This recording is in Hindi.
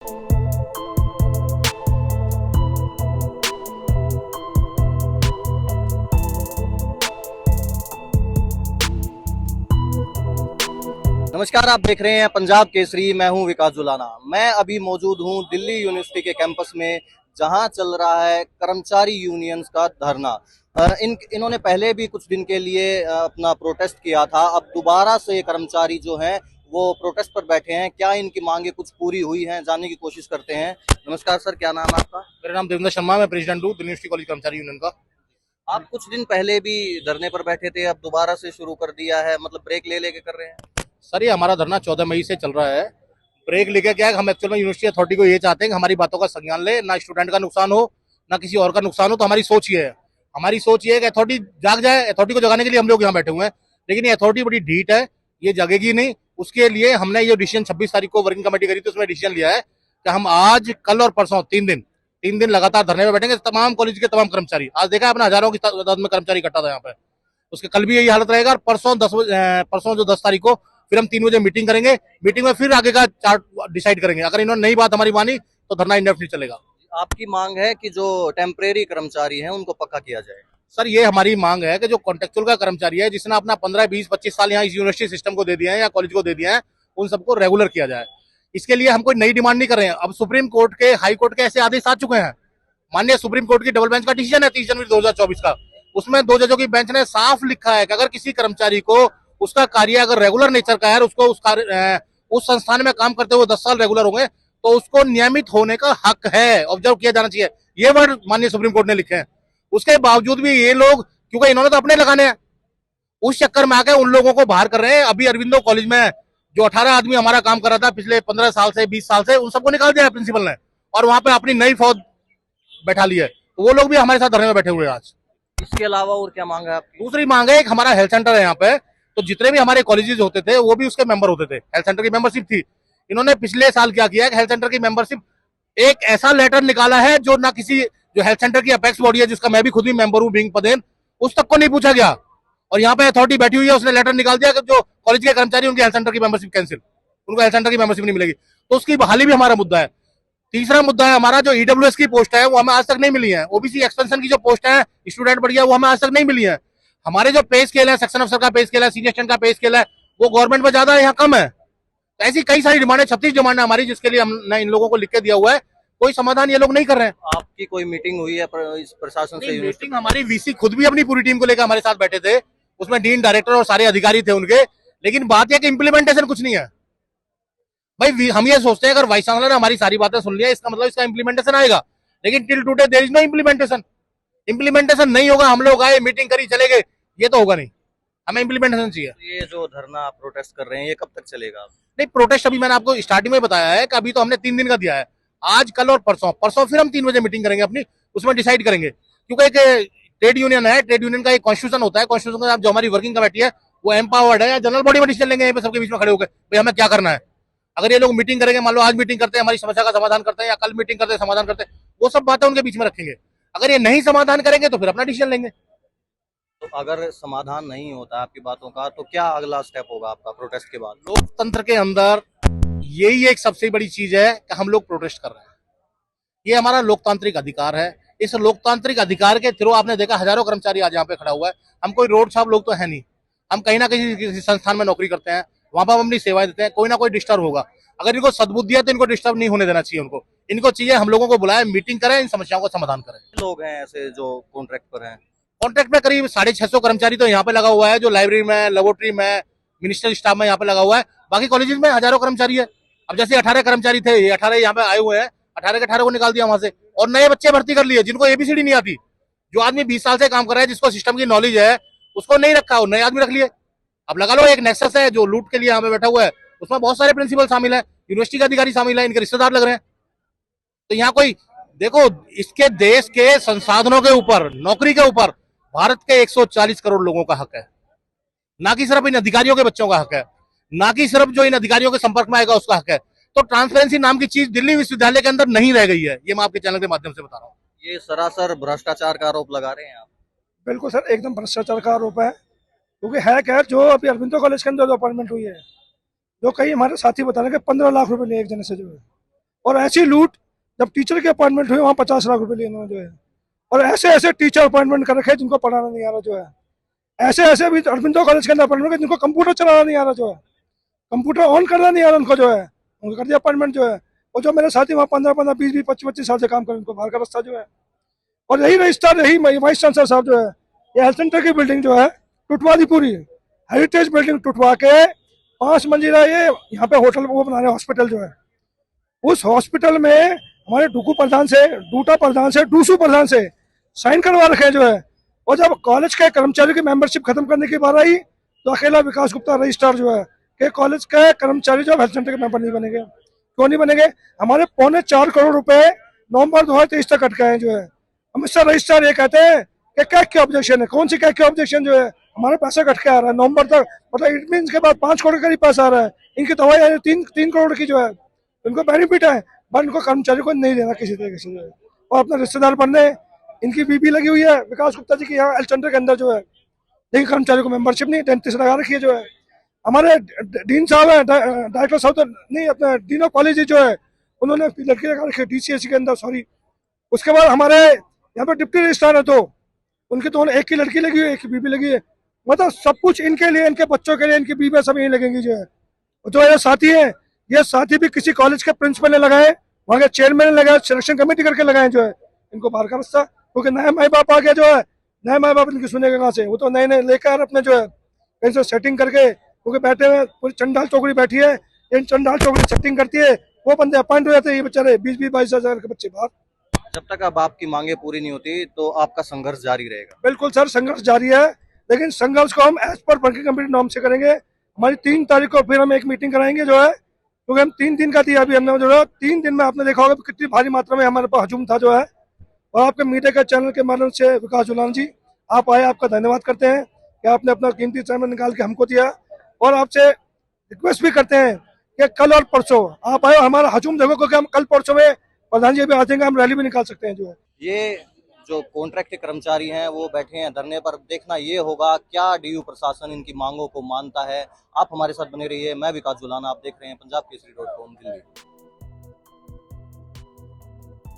नमस्कार, आप देख रहे हैं पंजाब केसरी। मैं हूं विकास जुलाना। मैं अभी मौजूद हूं दिल्ली यूनिवर्सिटी के कैंपस में, जहां चल रहा है कर्मचारी यूनियंस का धरना। इन्होंने पहले भी कुछ दिन के लिए अपना प्रोटेस्ट किया था। अब दोबारा से कर्मचारी जो हैं वो प्रोटेस्ट पर बैठे हैं। क्या इनकी मांगे कुछ पूरी हुई हैं, जानने की कोशिश करते हैं। नमस्कार सर, क्या नाम है आपका? मेरा नाम देवेंद्र शर्मा, मैं प्रेसिडेंट हूँ दिल्ली यूनिवर्सिटी कॉलेज कर्मचारी यूनियन का। आप कुछ दिन पहले भी धरने पर बैठे थे, अब दोबारा से शुरू कर दिया है, मतलब ब्रेक ले लेके कर रहे हैं? सर, ये हमारा धरना 14 मई से चल रहा है। ब्रेक लेके क्या है, हम एक्चुअल में यूनिवर्सिटी अथॉरिटी को ये चाहते हैं कि हमारी बातों का संज्ञान ले, ना स्टूडेंट का नुकसान हो ना किसी और का नुकसान हो। तो हमारी सोच ये है, कि अथॉरिटी जाग जाए। अथॉरिटी को जगाने के लिए हम लोग यहाँ बैठे हुए हैं, लेकिन ये अथॉरिटी बड़ी ढीठ है, ये जगेगी नहीं। उसके लिए हमने ये डिसीजन 26 तारीख को वर्किंग कमेटी करी थी, उसमें डिसीजन लिया है कि हम आज, कल और परसों 3 दिन लगातार धरने में बैठेंगे। तमाम कॉलेज के तमाम कर्मचारी, आज देखा आपने हजारों की तादाद में कर्मचारी इकट्ठा था यहाँ पे। उसके कल भी यही हालत रहेगा। और परसों जो 10 तारीख को फिर हम 3 बजे मीटिंग करेंगे। मीटिंग में फिर आगे का चार्ट डिसाइड करेंगे। अगर इन्होंने नई बात हमारी मानी तो धरना इंडेफिनिट चलेगा। आपकी मांग है कि जो टेम्परेरी कर्मचारी हैं उनको पक्का किया जाए। सर, ये हमारी मांग है कि जो कॉन्ट्रेक्चुअल का कर्मचारी है, जिसने अपना 15, 20, 25 साल यहाँ इस यूनिवर्सिटी सिस्टम को दे दिया है या कॉलेज को दे दिया है, उन सबको रेगुलर किया जाए। इसके लिए हम कोई नई डिमांड नहीं कर रहे हैं। अब सुप्रीम कोर्ट के, हाई कोर्ट के ऐसे आदेश आ चुके हैं। माननीय सुप्रीम कोर्ट की डबल बेंच का डिसीजन है 30 जनवरी 2024 का। उसमें 2 जजों की बेंच ने साफ लिखा है कि अगर किसी कर्मचारी को उसका कार्य अगर रेगुलर नेचर का है, उसको उस संस्थान में काम करते हुए 10 साल रेगुलर हो गए, तो उसको नियमित होने का हक है, ऑब्जर्व किया जाना चाहिए। ये वर्ड माननीय सुप्रीम कोर्ट ने लिखे हैं। उसके बावजूद भी ये लोग, क्योंकि इन्होंने तो अपने लगाने हैं, उस चक्कर में आके उन लोगों को बाहर कर रहे हैं। अभी अरविंदो कॉलेज में जो 18 आदमी हमारा काम कर रहा था पिछले 15 साल से, 20 साल से, उन सबको निकाल दिया है प्रिंसिपल ने, और वहां पे अपनी नई फौज बैठा ली है। तो वो लोग भी हमारे साथ धरने में बैठे हुए हैं आज। इसके अलावा और क्या मांग है आपकी? दूसरी मांग है, एक हमारा हेल्थ सेंटर है यहाँ पे, तो जितने भी हमारे कॉलेजेस होते थे वो भी उसके मेंबर होते थे। हेल्थ सेंटर की मेंबरशिप थी। इन्होंने पिछले साल क्या किया है, हेल्थ सेंटर की मेंबरशिप, एक ऐसा लेटर निकाला है जो ना किसी, जो हेल्थ सेंटर की अपेक्स बॉडी है, जिसका मैं भी खुद ही मेंबर हूँ बीइंग पदेन, उस तक को नहीं पूछा गया। और यहाँ पे अथॉरिटी बैठी हुई है, उसने लेटर निकाल दिया कि जो कॉलेज के कर्मचारी, उनकी हेल्थ सेंटर की मेंबरशिप कैंसिल, उनको हेल्थ सेंटर की मेंबरशिप नहीं मिलेगी। तो उसकी बहाली भी हमारा मुद्दा है। तीसरा मुद्दा है हमारा, जो ईडब्ल्यूएस की पोस्ट है वो हमें आज तक नहीं मिली है। ओबीसी एक्सपेंशन की जो पोस्ट है स्टूडेंट बढ़िया, वो हमें आज तक नहीं मिली है। हमारे जो पे स्केल है, सेक्शन अफसर का पे स्केल है, सीनियर स्टूडेंट का पे स्केल है, वो गवर्नमेंट में ज्यादा है, यहाँ कम है। तो ऐसी कई सारी डिमांड है, 36 डिमांड है हमारी, जिसके लिए हमने इन लोगों को लिख के दिया हुआ है। कोई समाधान ये लोग नहीं कर रहे हैं। आपकी कोई मीटिंग हुई है इस प्रशासन से? मीटिंग हमारी, वीसी खुद भी अपनी पूरी टीम को लेकर हमारे साथ बैठे थे, उसमें डीन, डायरेक्टर और सारे अधिकारी थे उनके। लेकिन बात यह कि इम्प्लीमेंटेशन कुछ नहीं है। भाई, हम ये सोचते हैं अगर वाइस चांसलर ने हमारी सारी बातें सुन लिया, इसका मतलब इसका इम्प्लीमेंटेशन आएगा। लेकिन till today there is no implementation. Implementation नहीं होगा। हम लोग आए, मीटिंग करी, चले गए, ये तो होगा नहीं। हमें इम्प्लीमेंटेशन चाहिए। ये जो धरना प्रोटेस्ट कर रहे हैं, ये कब तक चलेगा? नहीं, प्रोटेस्ट अभी मैंने आपको स्टार्टिंग में बताया है कि अभी तो हमने 3 दिन का दिया है। आज, कल और परसों फिर हम 3 बजे मीटिंग करेंगे अपनी, उसमें डिसाइड करेंगे। क्योंकि एक ट्रेड यूनियन है, ट्रेड यूनियन का एक कॉन्स्टिट्यूशन होता है। कॉन्स्टिट्यूशन के साथ जो हमारी वर्किंग कमेटी है वो एम्पावर्ड है, या जनरल बॉडी में डिसीजन लेंगे, सबके बीच में खड़े होकर भाई हमें क्या करना है। अगर ये लोग मीटिंग करेंगे, मान लो आज मीटिंग करते हैं, हमारी समस्या का समाधान करते हैं, या कल मीटिंग करते हैं, समाधान करते हैं, वो सब बातें उनके बीच में रखेंगे। अगर ये नहीं समाधान करेंगे तो फिर अपना डिसीजन लेंगे। तो अगर समाधान नहीं होता आपकी बातों का, तो क्या अगला स्टेप होगा आपका प्रोटेस्ट के बाद? लोकतंत्र के अंदर यही एक सबसे बड़ी चीज है कि हम लोग प्रोटेस्ट कर रहे हैं। ये हमारा लोकतांत्रिक अधिकार है। इस लोकतांत्रिक अधिकार के थ्रू आपने देखा हजारों कर्मचारी आज यहाँ पे खड़ा हुआ है। हम कोई रोड छाप लोग तो है नहीं। हम कहीं ना कहीं किसी संस्थान में नौकरी करते हैं, वहां पर हम अपनी सेवाएं देते हैं। कोई ना कोई डिस्टर्ब होगा। अगर इनको सद्बुद्धि है तो इनको डिस्टर्ब नहीं होने देना चाहिए। इनको चाहिए हम लोगों को बुलाए, मीटिंग करें, इन समस्याओं का समाधान करें। लोग हैं ऐसे जो कॉन्ट्रैक्ट पर हैं? कॉन्ट्रैक्ट में करीब 650 कर्मचारी तो यहाँ पे लगा हुआ है, जो लाइब्रेरी में, लेबोरेटरी में, मिनिस्ट्रियल स्टाफ में यहाँ पे लगा हुआ है। बाकी कॉलेजेस में हजारों कर्मचारी है। अब जैसे 18 कर्मचारी थे, ये 18 यहाँ पे आए हुए हैं, 18 के 18 को निकाल दिया वहां से, और नए बच्चे भर्ती कर लिए जिनको एबीसीडी नहीं आती। जो आदमी 20 साल से काम कर रहा है, जिसको सिस्टम की नॉलेज है, उसको नहीं रखा, नए आदमी रख लिए। अब लगा लो एक नेक्सस है जो लूट के लिए यहाँ पे बैठा हुआ है, उसमें बहुत सारे प्रिंसिपल शामिल है, यूनिवर्सिटी के अधिकारी शामिल है, इनके रिश्तेदार लग रहे हैं। तो यहाँ कोई, देखो, इसके देश के संसाधनों के ऊपर, नौकरी के ऊपर भारत के 140 करोड़ लोगों का हक है, ना कि सिर्फ इन अधिकारियों के बच्चों का हक है, ना कि सिर्फ जो इन अधिकारियों के संपर्क में आएगा उसका हक है। तो ट्रांसपेरेंसी नाम की चीज दिल्ली विश्वविद्यालय के अंदर नहीं रह गई है। ये मैं आपके चैनल के माध्यम से बता रहा हूँ। ये सरासर भ्रष्टाचार का आरोप लगा रहे हैं आप? बिल्कुल सर, एकदम भ्रष्टाचार का आरोप है। क्योंकि है क्या, जो अभी अरविंदो कॉलेज के अंदर जो अपॉइंटमेंट हुई है, जो कई हमारे साथी बता रहे हैं कि 15 लाख रुपए लिए एक जने से, जो है और ऐसी लूट, जब टीचर के अपॉइंटमेंट हुए वहाँ 50 लाख रुपए लिए इन्होंने जो है। और ऐसे ऐसे टीचर अपॉइंटमेंट कर रखे हैं जिनको पढ़ाना नहीं आ रहा जो है। ऐसे ऐसे भी अरविंदो कॉलेज के अंदर अपॉइंटमेंट जिनको कंप्यूटर चलाना नहीं आ रहा जो है, कंप्यूटर ऑन करना नहीं आ रहा उनको जो है, उनको कर दिया अपॉइंटमेंट जो है। और जो मेरे साथी वहाँ 15-15, 20-20, 25-25 साल से काम करें, उनको बाहर का रास्ता जो है। और यही रजिस्ट्रार, यही वाइस चांसलर साहब जो है, ये हेल्थ सेंटर की बिल्डिंग जो है टुटवा दी पूरी, हेरिटेज बिल्डिंग टुटवा के 5 मंजिला ये यहाँ पे होटल वो बना रहे, हॉस्पिटल जो है। उस हॉस्पिटल में हमारे डूकू प्रधान से, डूटा प्रधान से, डूसू प्रधान से साइन करवा रखे हैं जो है। और जब कॉलेज के कर्मचारियों की मेंबरशिप खत्म करने की बार आई तो अकेला विकास गुप्ता रजिस्ट्रार जो है कि कॉलेज के कर्मचारी जो हेल्थ सेंटर के मेंबर नहीं बनेंगे। क्यों नहीं बनेंगे? हमारे 4.25 करोड़ रुपए नवंबर 2023 तक अटके हैं जो है। हमेशा रजिस्ट्रार ये कहते हैं कि क्या क्या ऑब्जेक्शन है, कौन सी क्या क्या ऑब्जेक्शन जो है, हमारे पैसा कट के आ रहा है नवंबर तक, मतलब इट मीन के बाद 5 करोड़ के करीब पैसा आ रहा है। इनकी दवाई 3 करोड़ की जो है, इनको बेनिफिट है, बट इनको कर्मचारी को नहीं देना किसी तरीके से जो है। और अपना रिश्तेदार बनने, इनकी बीबी लगी हुई है विकास गुप्ता जी की यहाँ हेल्थ सेंटर के अंदर जो है, लेकिन कर्मचारी को मेंबरशिप नहीं, 33 लगा रखी है जो है। हमारे डीन साहब है, डायरेक्टर साहब तो नहीं, अपने डीन ऑफ कॉलेज जो है, उन्होंने लड़की लगा रखी है डीसीएस के अंदर, सॉरी। उसके बाद हमारे यहाँ पे डिप्टी रजिस्ट्रार है, तो उनकी तो एक ही लड़की लगी है, एक ही बीबी लगी है। मतलब सब कुछ इनके लिए, इनके बच्चों के लिए, इनकी बीबी सब यही लगेंगी जो है। और जो ये साथी है, ये साथी भी किसी कॉलेज के प्रिंसिपल ने लगाए, वहाँ के चेयरमैन ने लगाए, सिलेक्शन कमेटी करके लगाए जो है। इनको बाहर का रास्ता, क्योंकि नए माई बाप आ गया जो है, नए माई बाप इनकी सुनेगा कहाँ से? वो तो नए नए लेकर अपने जो है कहीं से सेटिंग करके, क्योंकि बैठे हुए पूरी चंडाल चौकड़ी बैठी है, इन चंडाल चौकड़ी सेटिंग करती है, वो बंदे अपॉइंट हो जाते हैं, ये बेचारे 20-22 हजार के बच्चे बाहर। जब तक अब आपकी मांगे पूरी नहीं होती तो आपका संघर्ष जारी रहेगा। बिल्कुल सर, संघर्ष जारी है, लेकिन संघर्ष को हम as per working committee norm से करेंगे। हमारी 3 तारीख को फिर हम एक मीटिंग कराएंगे जो है, क्योंकि हम 3 दिन का दिया अभी हमने जो है। 3 दिन में आपने देखा होगा कितनी भारी मात्रा में हमारे पास हजूम था जो है। और आपके मीडिया के चैनल के माध्यम से विकास जुलान जी, आप आए, आपका धन्यवाद करते हैं कि आपने अपना कीमती समय निकाल के हमको दिया। और आपसे रिक्वेस्ट भी करते हैं कि कल और परसों आप आए, हमारा हजूम देखो, क्योंकि हम कल परसों में प्रधान जी भी आ जाएंगे, हम रैली भी निकाल सकते हैं जो है। ये जो कॉन्ट्रैक्ट के कर्मचारी हैं वो बैठे हैं धरने पर, देखना ये होगा क्या डीयू प्रशासन इनकी मांगों को मानता है। आप हमारे साथ बने रहिए, मैं विकास जुलाना, आप देख रहे हैं पंजाब केसरी .com दिल्ली।